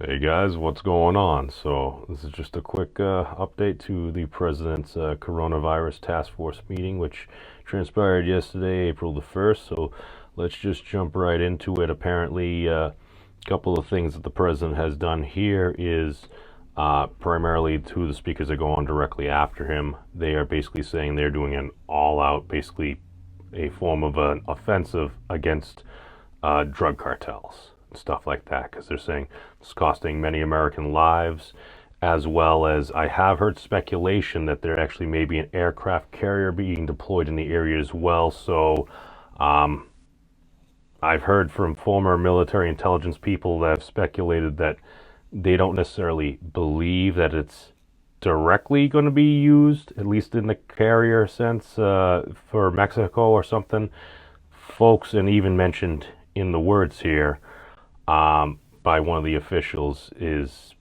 Hey guys, what's going on? So, this is just a quick update to the President's Coronavirus Task Force meeting, which transpired yesterday, April the 1st. So, let's just jump right into it. Apparently, a couple of things that the President has done here is primarily to the speakers that go on directly after him. They are basically saying they're doing an all out, basically a form of an offensive against drug cartels and stuff like that, because they're saying it's costing many American lives, as well as I have heard speculation that there actually may be an aircraft carrier being deployed in the area as well. So I've heard from former military intelligence people that have speculated that they don't necessarily believe that it's directly going to be used, at least in the carrier sense, for Mexico or something. Folks, and even mentioned in the words here by one of the officials, is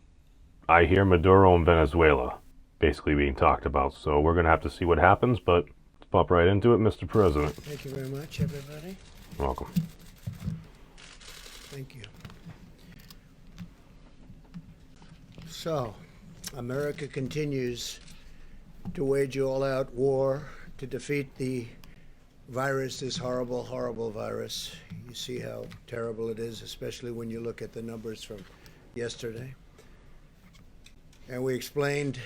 I hear Maduro and Venezuela basically being talked about. So we're going to have to see what happens, but let's pop right into it, Mr. President. Thank you very much, everybody. Welcome. Thank you. So, America continues to wage all-out war to defeat the virus, this horrible, horrible virus. You see how terrible it is, especially when you look at the numbers from yesterday. And we explained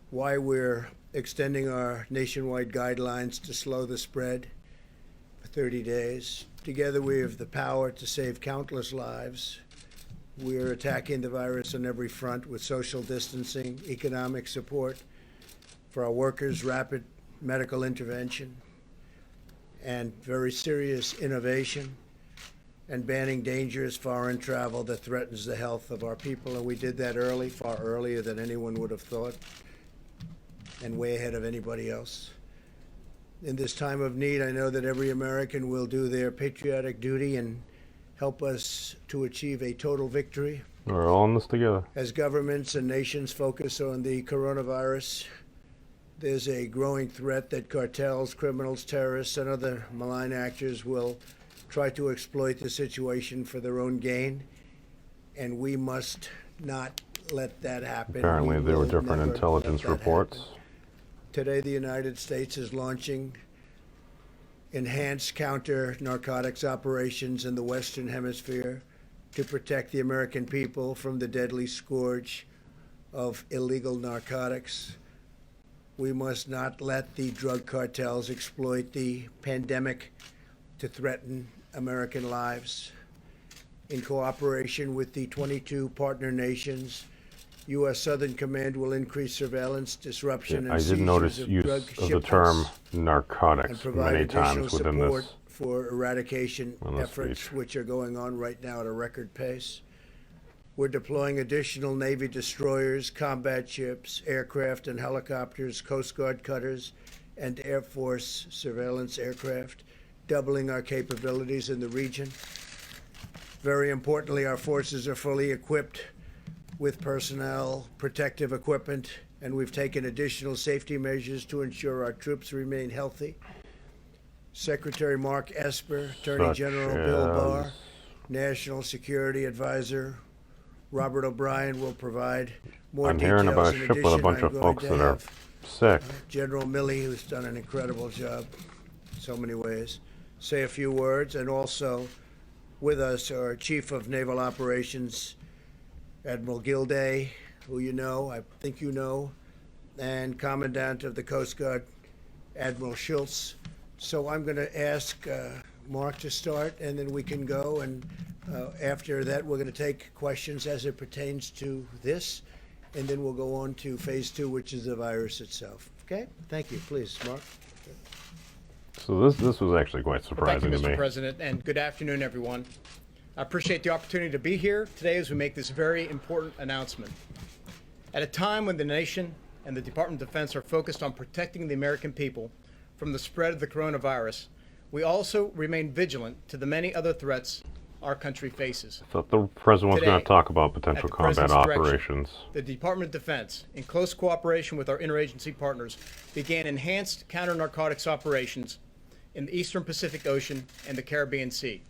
why we're extending our nationwide guidelines to slow the spread for 30 days. Together, we have the power to save countless lives. We're attacking the virus on every front with social distancing, economic support for our workers, rapid medical intervention, and very serious innovation, and banning dangerous foreign travel that threatens the health of our people. And we did that early, far earlier than anyone would have thought, and way ahead of anybody else. In this time of need, I know that every American will do their patriotic duty and help us to achieve a total victory. We're all in this together. As governments and nations focus on the coronavirus, there's a growing threat that cartels, criminals, terrorists, and other malign actors will try to exploit the situation for their own gain, and we must not let that happen. Apparently, there were different intelligence reports. Today, the United States is launching enhanced counter-narcotics operations in the Western Hemisphere to protect the American people from the deadly scourge of illegal narcotics. We must not let the drug cartels exploit the pandemic to threaten American lives. In cooperation with the 22 partner nations, U.S. Southern Command will increase surveillance, disruption, I and did notice seizures of use drug of the term shipments, and narcotics provide many additional times within support this. for eradication on this efforts, speech. which are going on right now at a record pace. We're deploying additional Navy destroyers, combat ships, aircraft and helicopters, Coast Guard cutters, and Air Force surveillance aircraft, doubling our capabilities in the region. Very importantly, our forces are fully equipped with personnel, protective equipment, and we've taken additional safety measures to ensure our troops remain healthy. Secretary Mark Esper, Attorney Such General Bill Barr, as National Security Advisor Robert O'Brien will provide more I'm details. hearing about In a ship with a addition, bunch I'm of going folks to that are have sick. General Milley, who's done an incredible job in so many ways, say a few words. And also with us our Chief of Naval Operations, Admiral Gilday, who I think you know, and Commandant of the Coast Guard, Admiral Schultz. So I'm going to ask Mark to start, and then we can go. And after that, we're going to take questions as it pertains to this, and then we'll go on to phase 2, which is the virus itself. Okay? Thank you. Please, Mark. So this was actually quite Thank surprising you, to Mr. me. President, and good afternoon, everyone. I appreciate the opportunity to be here today as we make this very important announcement. At a time when the nation and the Department of Defense are focused on protecting the American people from the spread of the coronavirus, we also remain vigilant to the many other threats our country faces. I thought the president was going Today, to talk about potential at the combat President's direction, operations. The Department of Defense, in close cooperation with our interagency partners, began enhanced counter-narcotics operations in the Eastern Pacific Ocean and the Caribbean Sea.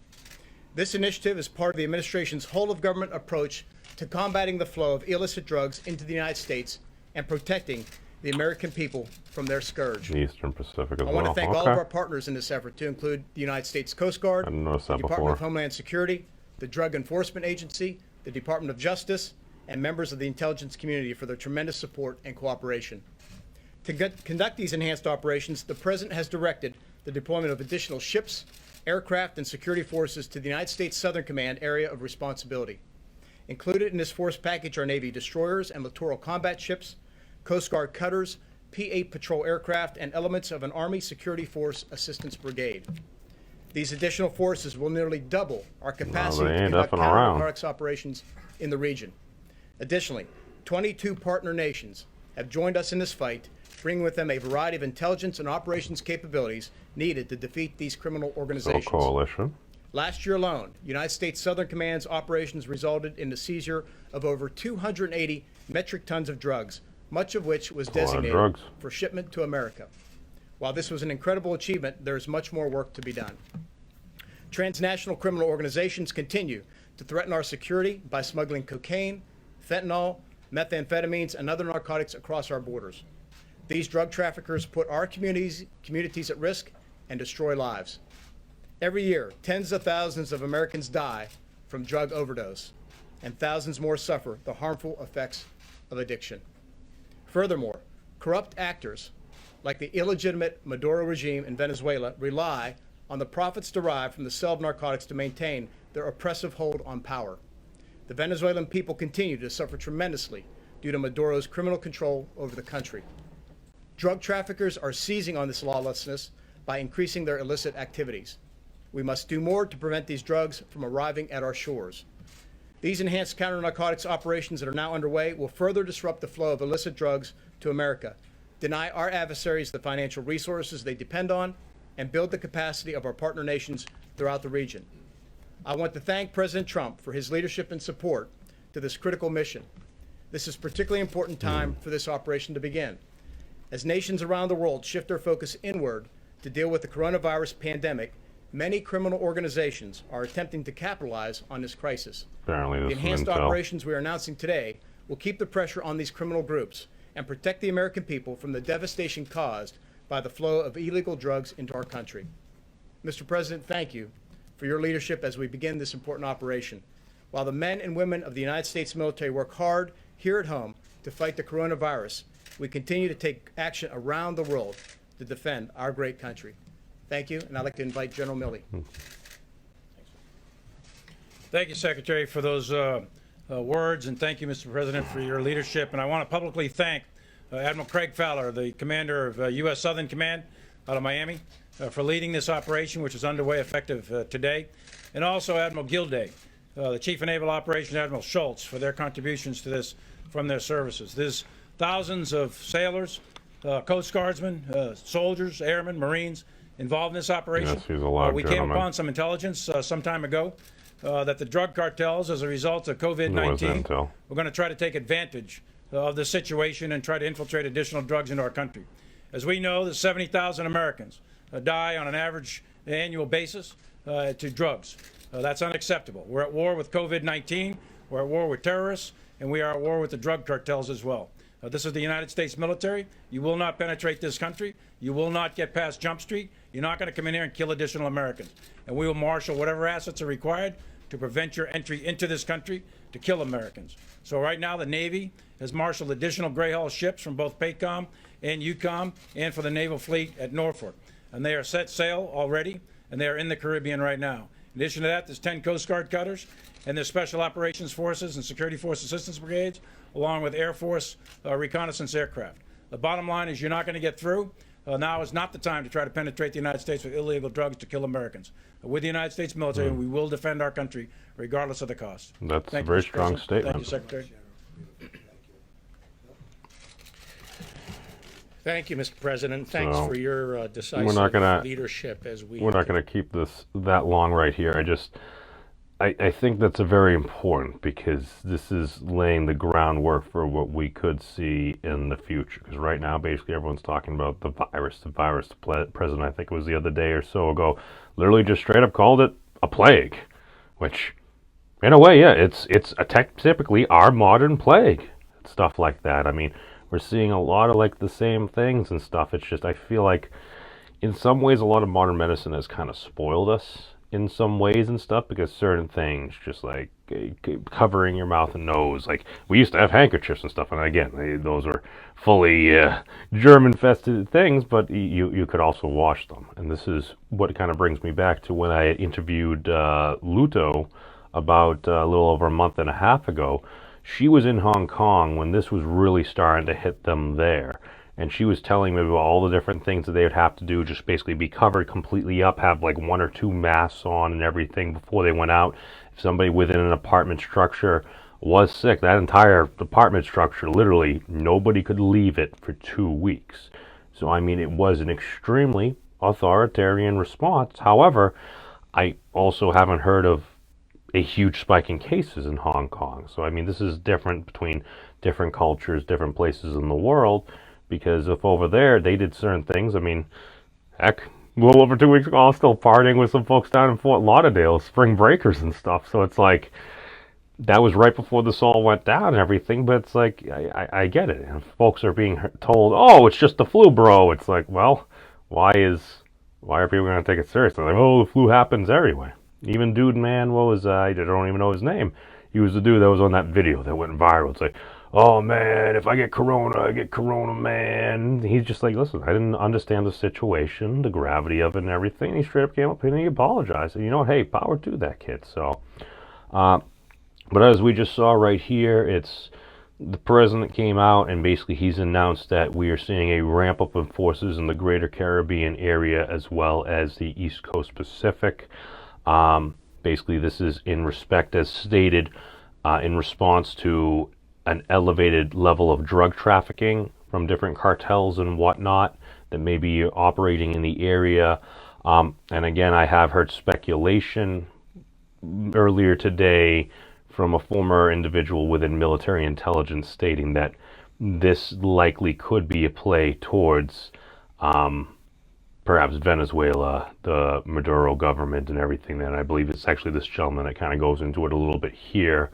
This initiative is part of the administration's whole-of-government approach to combating the flow of illicit drugs into the United States and protecting the American people from their scourge. The Eastern Pacific as I well. want to thank all Okay. of our partners in this effort, to include the United States Coast Guard, I didn't notice the that Department before. of Homeland Security, the Drug Enforcement Agency, the Department of Justice, and members of the intelligence community for their tremendous support and cooperation. To conduct these enhanced operations, the President has directed the deployment of additional ships, aircraft, and security forces to the United States Southern Command area of responsibility. Included in this force package are Navy destroyers and littoral combat ships, Coast Guard cutters, P-8 patrol aircraft, and elements of an Army Security Force Assistance Brigade. These additional forces will nearly double our capacity they to ain't conduct effing around. counter-narcotics operations in the region. Additionally, 22 partner nations have joined us in this fight, bringing with them a variety of intelligence and operations capabilities needed to defeat these criminal So organizations. coalition. Last year alone, United States Southern Command's operations resulted in the seizure of over 280 metric tons of drugs, much of which was a lot of designated drugs. for shipment to America. While this was an incredible achievement, there is much more work to be done. Transnational criminal organizations continue to threaten our security by smuggling cocaine, fentanyl, methamphetamines, and other narcotics across our borders. These drug traffickers put our communities at risk and destroy lives. Every year, tens of thousands of Americans die from drug overdose, and thousands more suffer the harmful effects of addiction. Furthermore, corrupt actors like the illegitimate Maduro regime in Venezuela rely on the profits derived from the sale of narcotics to maintain their oppressive hold on power. The Venezuelan people continue to suffer tremendously due to Maduro's criminal control over the country. Drug traffickers are seizing on this lawlessness by increasing their illicit activities. We must do more to prevent these drugs from arriving at our shores. These enhanced counter-narcotics operations that are now underway will further disrupt the flow of illicit drugs to America, deny our adversaries the financial resources they depend on, and build the capacity of our partner nations throughout the region. I want to thank President Trump for his leadership and support to this critical mission. This is a particularly important time for this operation to begin. As nations around the world shift their focus inward to deal with the coronavirus pandemic, many criminal organizations are attempting to capitalize on this crisis. Apparently The this is enhanced intel. operations we are announcing today will keep the pressure on these criminal groups and protect the American people from the devastation caused by the flow of illegal drugs into our country. Mr. President, thank you for your leadership as we begin this important operation. While the men and women of the United States military work hard here at home to fight the coronavirus, we continue to take action around the world to defend our great country. Thank you, and I'd like to invite General Milley. Thank you, Secretary, for those words, and thank you, Mr. President, for your leadership. And I want to publicly thank Admiral Craig Fowler, the commander of U.S. Southern Command out of Miami, for leading this operation, which is underway effective today, and also Admiral Gilday, the Chief of Naval Operations, Admiral Schultz, for their contributions to this from their services. There's thousands of sailors, Coast Guardsmen, soldiers, airmen, Marines involved in this operation. Yes, he's a loud We came gentleman. upon some intelligence some time ago that the drug cartels, as a result of There was COVID-19, intel. we're going to try to take advantage of the situation and try to infiltrate additional drugs into our country. As we know, that 70,000 Americans die on an average annual basis to drugs. That's unacceptable. We're at war with COVID-19, we're at war with terrorists, and we are at war with the drug cartels as well. This is the United States military. You will not penetrate this country. You will not get past Jump Street. You're not going to come in here and kill additional Americans. And we will marshal whatever assets are required to prevent your entry into this country to kill Americans. So right now the Navy has marshaled additional Gray Hull ships from both PACOM and UCOM and for the Naval Fleet at Norfolk. And they are set sail already, and they are in the Caribbean right now. In addition to that, there's 10 Coast Guard cutters, and there's Special Operations Forces and Security Force Assistance Brigades, along with Air Force reconnaissance aircraft. The bottom line is you're not going to get through. Now is not the time to try to penetrate the United States with illegal drugs to kill Americans. With the United States military, we will defend our country regardless of the cost. That's Thank a you, very Mr. strong President. statement. Thank you, Secretary. Thank you, Mr. President. Thanks So, for your decisive we're not gonna- leadership as we. We're not going to keep this that long right here. I think that's a very important because this is laying the groundwork for what we could see in the future. Because right now, basically, everyone's talking about the virus. The virus, the president, I think it was the other day or so ago, literally just straight up called it a plague. which, in a way, yeah, it's typically our modern plague, stuff like that. I mean, we're seeing a lot of like the same things and stuff. It's just I feel like in some ways a lot of modern medicine has kind of spoiled us in some ways and stuff, because certain things just like covering your mouth and nose, like we used to have handkerchiefs and stuff, and again those are fully germ infested things, but you could also wash them. And this is what kind of brings me back to when I interviewed Luto about a little over a month and a half ago. She was in Hong Kong when this was really starting to hit them there, and she was telling me about all the different things that they would have to do, just basically be covered completely up, have like 1 or 2 masks on and everything before they went out. If somebody within an apartment structure was sick, that entire apartment structure, literally nobody could leave it for 2 weeks. So I mean, it was an extremely authoritarian response. However, I also haven't heard of a huge spike in cases in Hong Kong. So I mean, this is different between different cultures, different places in the world, because if over there they did certain things, I mean, heck, a little over 2 weeks ago I was still partying with some folks down in Fort Lauderdale, spring breakers and stuff. So it's like, that was right before this all went down and everything, but it's like, I get it. And folks are being told, oh, it's just the flu, bro. It's like, well, why are people going to take it seriously? Like, oh, the flu happens everywhere. Even dude, man, what was, I don't even know his name. He was the dude that was on that video that went viral. It's like, oh man, if I get corona, I get corona, man. He's just like, listen, I didn't understand the situation, the gravity of it and everything. He straight up came up and he apologized. And you know what, hey, power to that kid. So, but as we just saw right here, it's the president came out and basically he's announced that we are seeing a ramp up of forces in the greater Caribbean area as well as the East Coast Pacific. Basically, this is in respect, as stated, in response to an elevated level of drug trafficking from different cartels and whatnot that may be operating in the area. And again, I have heard speculation earlier today from a former individual within military intelligence stating that this likely could be a play towards perhaps Venezuela, the Maduro government and everything. And I believe it's actually this gentleman that kind of goes into it a little bit here.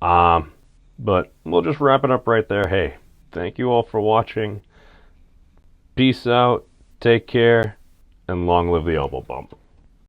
But we'll just wrap it up right there. Hey, thank you all for watching. Peace out, take care, and long live the elbow bump.